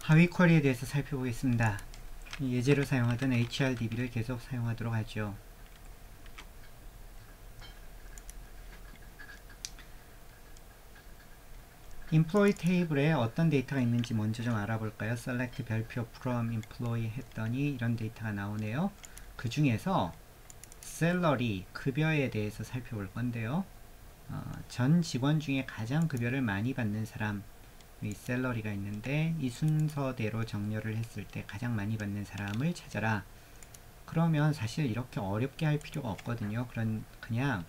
하위 쿼리에 대해서 살펴보겠습니다. 예제로 사용하던 HRDB를 계속 사용하도록 하죠. employee 테이블에 어떤 데이터가 있는지 먼저 좀 알아볼까요? select 별표 from employee 했더니 이런 데이터가 나오네요. 그 중에서 salary, 급여에 대해서 살펴볼 건데요. 전 직원 중에 가장 급여를 많이 받는 사람, 이 셀러리가 있는데 이 순서대로 정렬을 했을 때 가장 많이 받는 사람을 찾아라. 그러면 사실 이렇게 어렵게 할 필요가 없거든요. 그냥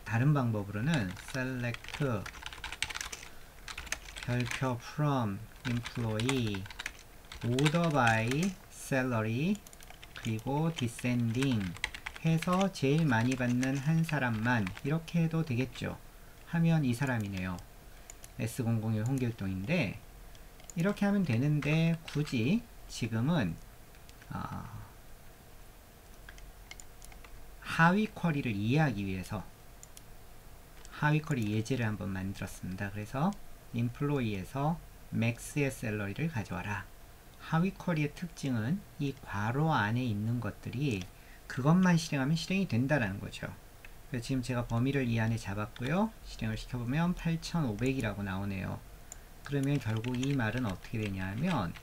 다른 방법으로는 select 별표 from employee order by salary 그리고 descending 해서 제일 많이 받는 한 사람만 이렇게 해도 되겠죠. 하면 이 사람이네요. S001 홍길동인데 이렇게 하면 되는데 굳이 지금은 하위 쿼리를 이해하기 위해서 하위 쿼리 예제를 한번 만들었습니다. 그래서 employee에서 max의 셀러리를 가져와라. 하위 쿼리의 특징은 이 괄호 안에 있는 것들이 그것만 실행하면 실행이 된다는 거죠. 그래서 지금 제가 범위를 이 안에 잡았고요. 실행을 시켜보면 8500이라고 나오네요. 그러면 결국 이 말은 어떻게 되냐면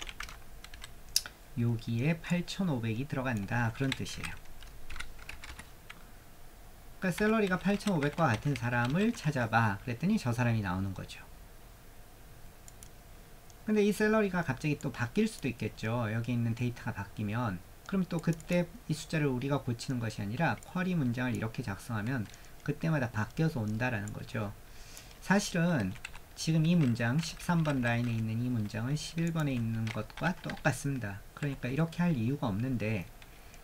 여기에 8500이 들어간다. 그런 뜻이에요. 그러니까 셀러리가 8500과 같은 사람을 찾아봐. 그랬더니 저 사람이 나오는 거죠. 근데 이 셀러리가 갑자기 또 바뀔 수도 있겠죠. 여기 있는 데이터가 바뀌면. 그럼 또 그때 이 숫자를 우리가 고치는 것이 아니라 쿼리 문장을 이렇게 작성하면 그때마다 바뀌어서 온다라는 거죠. 사실은 지금 이 문장 13번 라인에 있는 이 문장은 11번에 있는 것과 똑같습니다. 그러니까 이렇게 할 이유가 없는데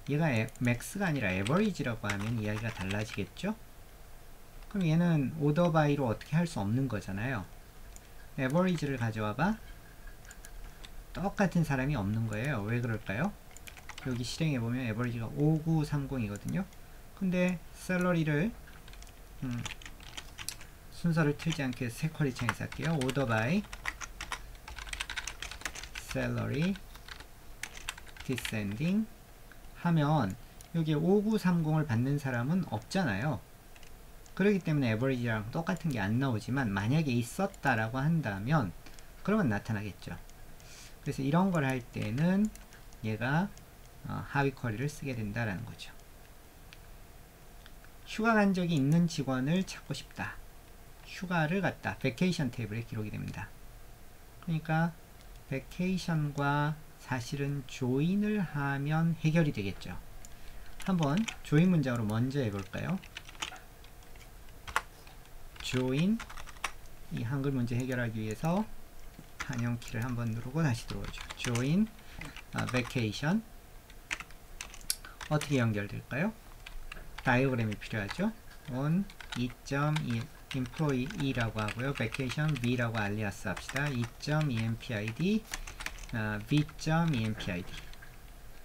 얘가 max가 아니라 average라고 하면 이야기가 달라지겠죠? 그럼 얘는 order by로 어떻게 할 수 없는 거잖아요. average를 가져와봐. 똑같은 사람이 없는 거예요. 왜 그럴까요? 여기 실행해보면 average가 5930이거든요. 근데 셀러리를 순서를 틀지 않게 새 쿼리 창에서 할게요. order by salary descending 하면 여기에 5930을 받는 사람은 없잖아요. 그렇기 때문에 average랑 똑같은 게 안 나오지만 만약에 있었다라고 한다면 그러면 나타나겠죠. 그래서 이런 걸 할 때는 얘가 하위 쿼리를 쓰게 된다라는 거죠. 휴가 간 적이 있는 직원을 찾고 싶다. 휴가를 갔다. vacation 테이블에 기록이 됩니다. 그러니까 vacation과 사실은 조인을 하면 해결이 되겠죠. 한번 조인 문장으로 먼저 해볼까요? 조인, 이 한글 문제 해결하기 위해서 한영키를 한번 누르고 다시 들어오죠. 조인 vacation 어떻게 연결될까요? 다이어그램이 필요하죠. on 2.2 employee E라고 하고요. vacation V라고 알리아스 합시다. 2.empid v.empid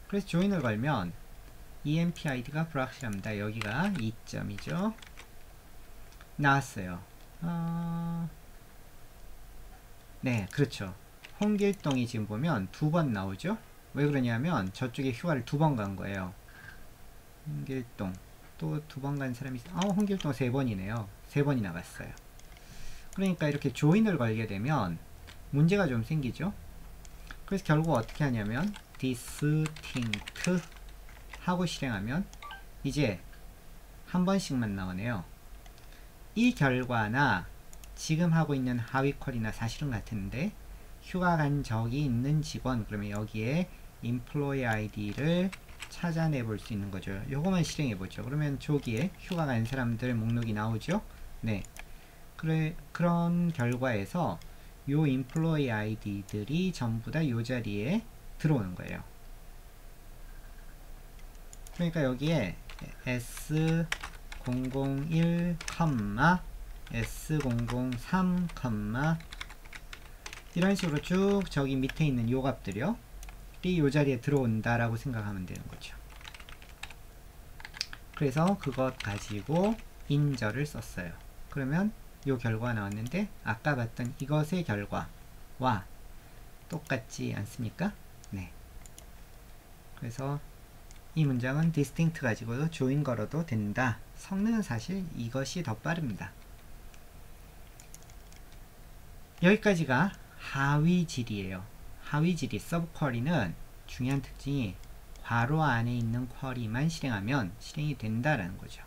그래서 조인을 걸면 empid가 불확실합니다. 여기가 2점이죠. 나왔어요. 네, 그렇죠. 홍길동이 지금 보면 2번 나오죠. 왜 그러냐면 저쪽에 휴가를 2번 간 거예요. 홍길동 또 2번 간 사람이 홍길동 3번이네요. 3번이 나갔어요. 그러니까 이렇게 조인을 걸게 되면 문제가 좀 생기죠. 그래서 결국 어떻게 하냐면 distinct 하고 실행하면 이제 한 번씩만 나오네요. 이 결과나 지금 하고 있는 하위 쿼리나 사실은 같은데 휴가 간 적이 있는 직원 그러면 여기에 employee id를 찾아내 볼 수 있는 거죠. 요거만 실행해 보죠. 그러면 저기에 휴가 간 사람들 목록이 나오죠. 네, 그런 결과에서 요 employee id들이 전부 다 요 자리에 들어오는 거예요. 그러니까 여기에 S001, S003, 이런 식으로 쭉 저기 밑에 있는 요 값들이요. 요 자리에 들어온다라고 생각하면 되는 거죠. 그래서 그것 가지고 인절을 썼어요. 그러면 요 결과가 나왔는데 아까 봤던 이것의 결과와 똑같지 않습니까? 네. 그래서 이 문장은 distinct 가지고도 join 걸어도 된다. 성능은 사실 이것이 더 빠릅니다. 여기까지가 하위질이에요. 하위질이 서브쿼리는 중요한 특징이 괄호 안에 있는 쿼리만 실행하면 실행이 된다라는 거죠.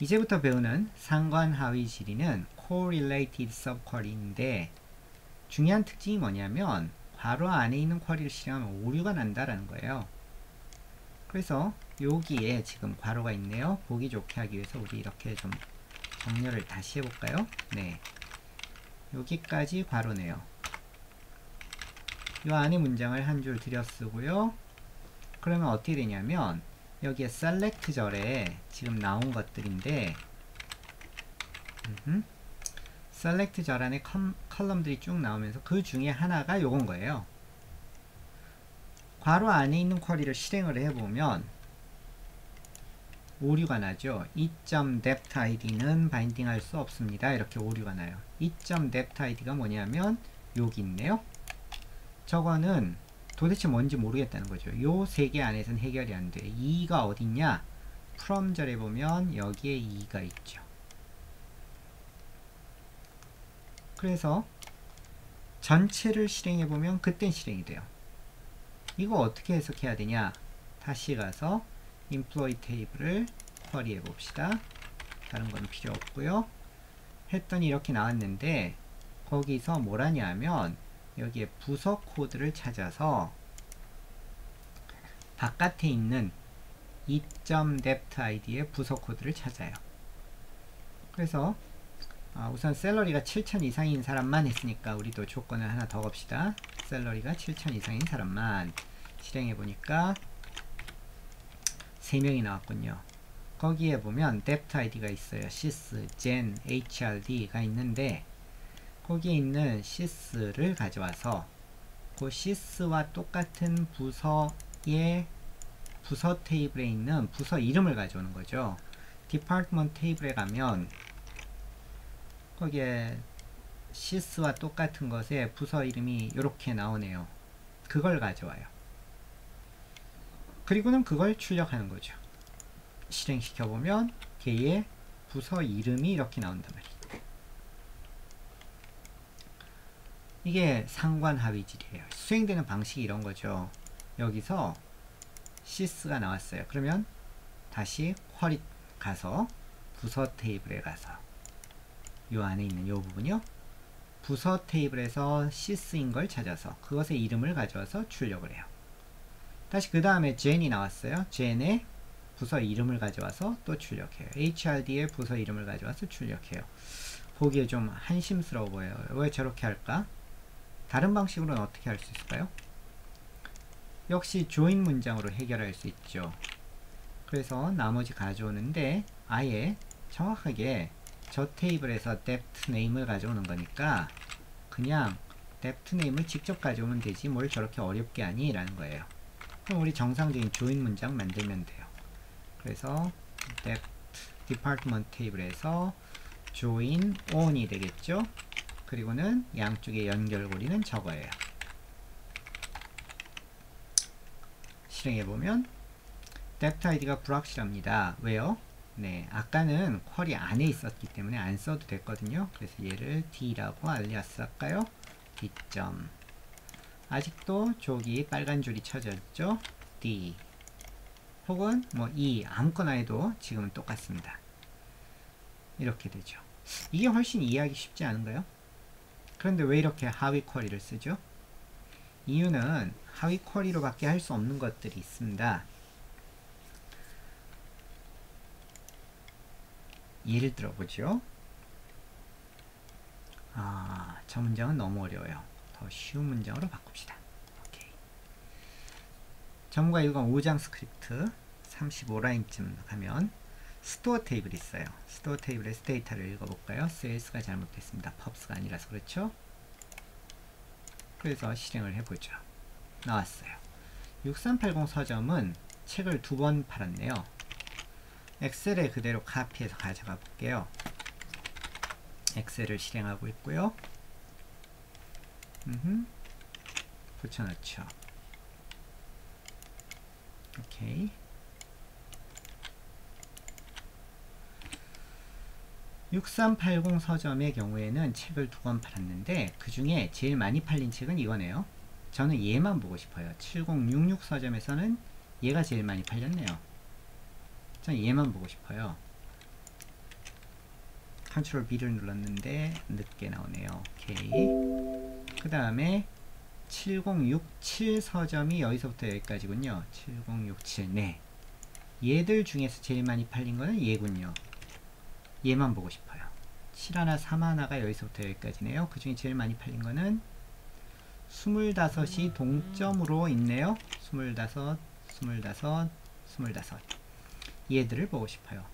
이제부터 배우는 상관하위질이는 correlated subquery인데 중요한 특징이 뭐냐면 괄호 안에 있는 쿼리를 실행하면 오류가 난다라는 거예요. 그래서 여기에 지금 괄호가 있네요. 보기 좋게 하기 위해서 우리 이렇게 좀 정렬을 다시 해볼까요? 네, 여기까지 괄호네요. 이 안에 문장을 한 줄 들여 쓰고요. 그러면 어떻게 되냐면 여기에 select 절에 지금 나온 것들인데 select 절 안에 컬럼들이 쭉 나오면서 그 중에 하나가 요건 거예요. 괄호 안에 있는 쿼리를 실행을 해보면 오류가 나죠. e.depthid는 바인딩할 수 없습니다. 이렇게 오류가 나요. e.depthid가 뭐냐면 여기 있네요. 저거는 도대체 뭔지 모르겠다는 거죠. 요 세 개 안에서는 해결이 안 돼. 2가 어딨냐? from 절에 보면 여기에 2가 있죠. 그래서 전체를 실행해보면 그땐 실행이 돼요. 이거 어떻게 해석해야 되냐? 다시 가서 employee table을 쿼리해 봅시다. 다른 건 필요 없고요. 했더니 이렇게 나왔는데 거기서 뭐라냐 하면 여기에 부서 코드를 찾아서 바깥에 있는 e.depthid의 부서 코드를 찾아요. 그래서 우선 샐러리가 7,000 이상인 사람만 했으니까 우리도 조건을 하나 더 겁시다. 샐러리가 7,000 이상인 사람만 실행해보니까 3명이 나왔군요. 거기에 보면 depthid가 있어요. sys, gen, hrd가 있는데 거기에 있는 sys를 가져와서 그 sys와 똑같은 부서의 부서 테이블에 있는 부서 이름을 가져오는 거죠. department 테이블에 가면 거기에 sys와 똑같은 것에 부서 이름이 이렇게 나오네요. 그걸 가져와요. 그리고는 그걸 출력하는 거죠. 실행시켜보면 걔의 부서 이름이 이렇게 나온단 말이에요. 이게 상관하위질이에요. 수행되는 방식이 이런 거죠. 여기서 sys가 나왔어요. 그러면 다시 쿼리 가서 부서 테이블에 가서 요 안에 있는 요 부분이요. 부서 테이블에서 sys인 걸 찾아서 그것의 이름을 가져와서 출력을 해요. 다시 그 다음에 gen이 나왔어요. gen의 부서 이름을 가져와서 또 출력해요. HRD의 부서 이름을 가져와서 출력해요. 보기에 좀 한심스러워 보여요. 왜 저렇게 할까? 다른 방식으로는 어떻게 할 수 있을까요? 역시 join 문장으로 해결할 수 있죠. 그래서 나머지 가져오는데 아예 정확하게 저 테이블에서 depth name을 가져오는 거니까 그냥 depth name을 직접 가져오면 되지 뭘 저렇게 어렵게 하니? 라는 거예요. 그럼 우리 정상적인 join 문장 만들면 돼요. 그래서 depth department 테이블에서 join on이 되겠죠. 그리고는 양쪽의 연결고리는 저거예요. 실행해보면 depthid가 불확실합니다. 왜요? 네, 아까는 쿼리 안에 있었기 때문에 안 써도 됐거든요. 그래서 얘를 D라고 알리아스 할까요? D. 아직도 저기 빨간 줄이 쳐져 있죠? D. 혹은 뭐 E 아무거나 해도 지금은 똑같습니다. 이렇게 되죠. 이게 훨씬 이해하기 쉽지 않은가요? 그런데 왜 이렇게 하위 쿼리를 쓰죠? 이유는 하위 쿼리로 밖에 할 수 없는 것들이 있습니다. 예를 들어보죠. 저 문장은 너무 어려워요. 더 쉬운 문장으로 바꿉시다. 오케이. 전문가 1권 5장 스크립트 35라인쯤 가면 스토어 테이블이 있어요. 스토어 테이블에서 데이터를 읽어볼까요? 세일스가 잘못됐습니다. 펍스가 아니라서 그렇죠? 그래서 실행을 해보죠. 나왔어요. 6380 서점은 책을 2번 팔았네요. 엑셀에 그대로 카피해서 가져가 볼게요. 엑셀을 실행하고 있고요. 붙여넣죠. 오케이. 6380 서점의 경우에는 책을 2권 팔았는데 그 중에 제일 많이 팔린 책은 이거네요. 저는 얘만 보고 싶어요. 7066 서점에서는 얘가 제일 많이 팔렸네요. 저는 얘만 보고 싶어요. 컨트롤 B를 눌렀는데 늦게 나오네요. 오케이. 그 다음에 7067 서점이 여기서부터 여기까지군요. 7067. 네. 얘들 중에서 제일 많이 팔린 거는 얘군요. 얘만 보고 싶어요. 7131가 여기서부터 여기까지네요. 그 중에 제일 많이 팔린 거는 25이 동점으로 있네요. 25, 25, 25. 얘들을 보고 싶어요.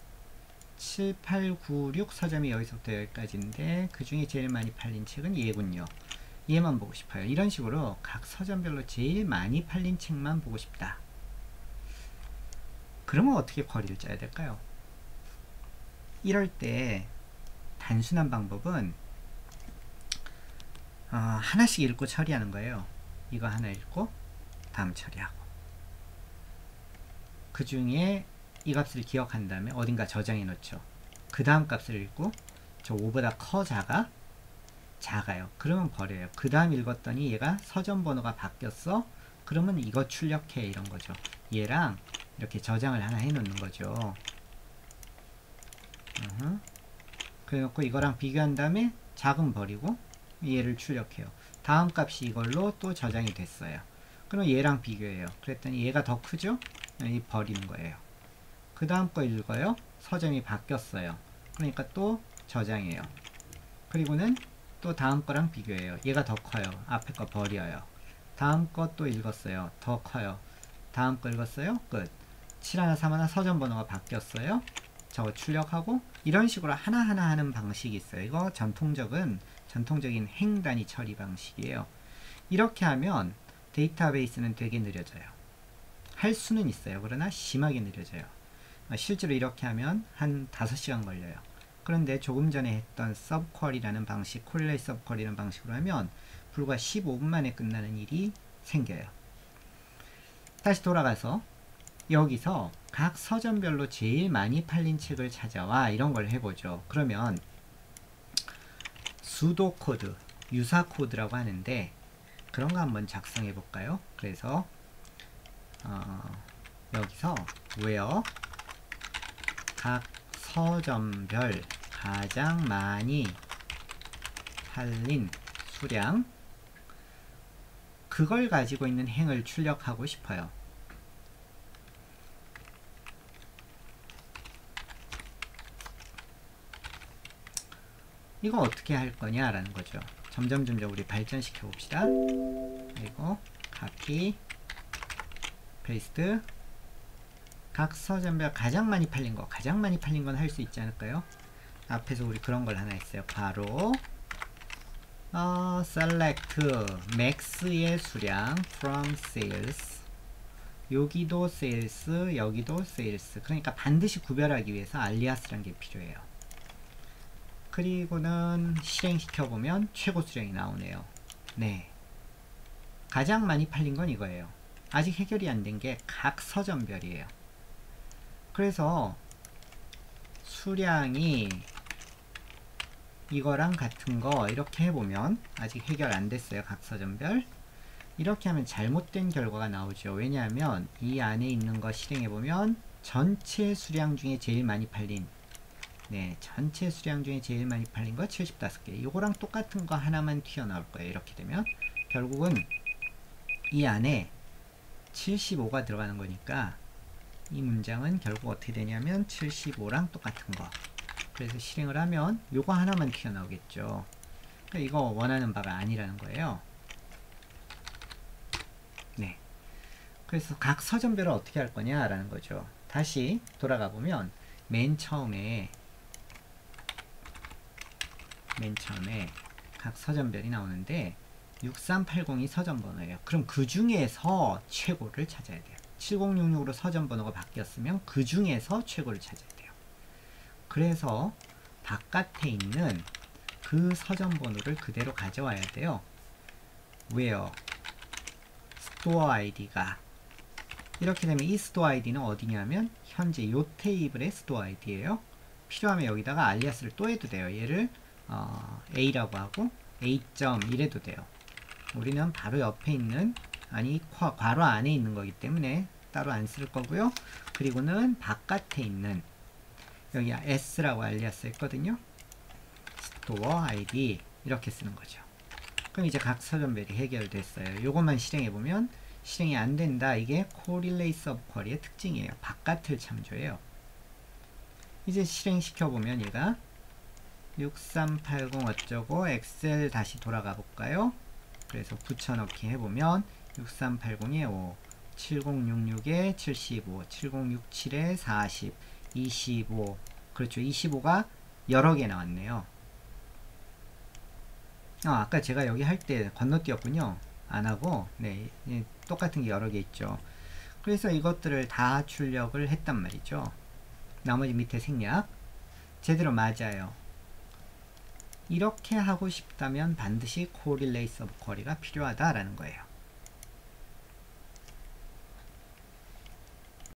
7896 서점이 여기서부터 여기까지인데 그 중에 제일 많이 팔린 책은 얘군요. 얘만 보고 싶어요. 이런 식으로 각 서점별로 제일 많이 팔린 책만 보고 싶다. 그러면 어떻게 거리를 짜야 될까요? 이럴 때 단순한 방법은 하나씩 읽고 처리하는 거예요. 이거 하나 읽고 다음 처리하고 그 중에 이 값을 기억한 다음에 어딘가 저장해 놓죠. 그 다음 값을 읽고 저 5보다 커 작아요. 그러면 버려요. 그 다음 읽었더니 얘가 서점 번호가 바뀌었어. 그러면 이거 출력해 이런 거죠. 얘랑 이렇게 저장을 하나 해 놓는 거죠. 그래 놓고 이거랑 비교한 다음에 작은 버리고 얘를 출력해요. 다음 값이 이걸로 또 저장이 됐어요. 그럼 얘랑 비교해요. 그랬더니 얘가 더 크죠? 이 버리는 거예요. 그 다음 거 읽어요. 서점이 바뀌었어요. 그러니까 또 저장해요. 그리고는 또 다음 거랑 비교해요. 얘가 더 커요. 앞에 거 버려요. 다음 거 또 읽었어요. 더 커요. 다음 거 읽었어요. 끝. 7131 서점 번호가 바뀌었어요. 저거 출력하고 이런 식으로 하나하나 하는 방식이 있어요. 이거 전통적인 행 단위 처리 방식이에요. 이렇게 하면 데이터베이스는 되게 느려져요. 할 수는 있어요. 그러나 심하게 느려져요. 실제로 이렇게 하면 한 5시간 걸려요. 그런데 조금 전에 했던 서브쿼리라는 방식, 코릴레이 서브쿼리라는 방식으로 하면 불과 15분 만에 끝나는 일이 생겨요. 다시 돌아가서 여기서 각 서점별로 제일 많이 팔린 책을 찾아와 이런 걸 해보죠. 그러면 수도 코드, 유사 코드라고 하는데 그런 거 한번 작성해 볼까요? 그래서 여기서 where 각 서점별 가장 많이 팔린 수량 그걸 가지고 있는 행을 출력하고 싶어요. 이거 어떻게 할 거냐 라는 거죠. 점점 우리 발전시켜 봅시다. 그리고 카피 페이스트 각 서점별 가장 많이 팔린 건 할 수 있지 않을까요? 앞에서 우리 그런 걸 하나 했어요. 바로 select max의 수량 from sales 여기도 sales 여기도 sales 그러니까 반드시 구별하기 위해서 알리아스라는 게 필요해요. 그리고는 실행시켜보면 최고 수량이 나오네요. 네, 가장 많이 팔린 건 이거예요. 아직 해결이 안 된 게 각 서점별이에요. 그래서 수량이 이거랑 같은 거 이렇게 해보면 아직 해결 안 됐어요. 각 서점별. 이렇게 하면 잘못된 결과가 나오죠. 왜냐하면 이 안에 있는 거 실행해보면 전체 수량 중에 제일 많이 팔린 전체 수량 중에 제일 많이 팔린 거 75개. 이거랑 똑같은 거 하나만 튀어나올 거예요. 이렇게 되면 결국은 이 안에 75가 들어가는 거니까 이 문장은 결국 어떻게 되냐면 75랑 똑같은 거. 그래서 실행을 하면 요거 하나만 튀어나오겠죠. 그러니까 이거 원하는 바가 아니라는 거예요. 네. 그래서 각 서점별을 어떻게 할 거냐라는 거죠. 다시 돌아가 보면 맨 처음에 각 서점별이 나오는데 6380이 서점 번호예요. 그럼 그 중에서 최고를 찾아야 돼요. 7066으로 서점 번호가 바뀌었으면 그 중에서 최고를 찾아야 돼요. 그래서 바깥에 있는 그 서점 번호를 그대로 가져와야 돼요. where store id가 이렇게 되면 이 store id는 어디냐면 현재 이 테이블의 store id예요. 필요하면 여기다가 알리아스를 또 해도 돼요. 얘를 A라고 하고 A.1해도 돼요. 우리는 바로 옆에 있는 아니 괄호 안에 있는 거기 때문에 따로 안 쓸 거고요. 그리고는 바깥에 있는 여기 S라고 알리아스 했거든요. store id 이렇게 쓰는 거죠. 그럼 이제 각 서점별이 해결됐어요. 요것만 실행해보면 실행이 안 된다. 이게 correlate subquery의 특징이에요. 바깥을 참조해요. 이제 실행시켜보면 얘가 6380 어쩌고 엑셀 다시 돌아가 볼까요? 그래서 붙여넣기 해보면 6380에 5, 7066에 75, 7067에 40, 25 그렇죠. 25가 여러 개 나왔네요. 아까 제가 여기 할 때 건너뛰었군요. 안하고 네, 똑같은 게 여러 개 있죠. 그래서 이것들을 다 출력을 했단 말이죠. 나머지 밑에 생략 제대로 맞아요. 이렇게 하고 싶다면 반드시 correlate subquery가 필요하다라는 거예요.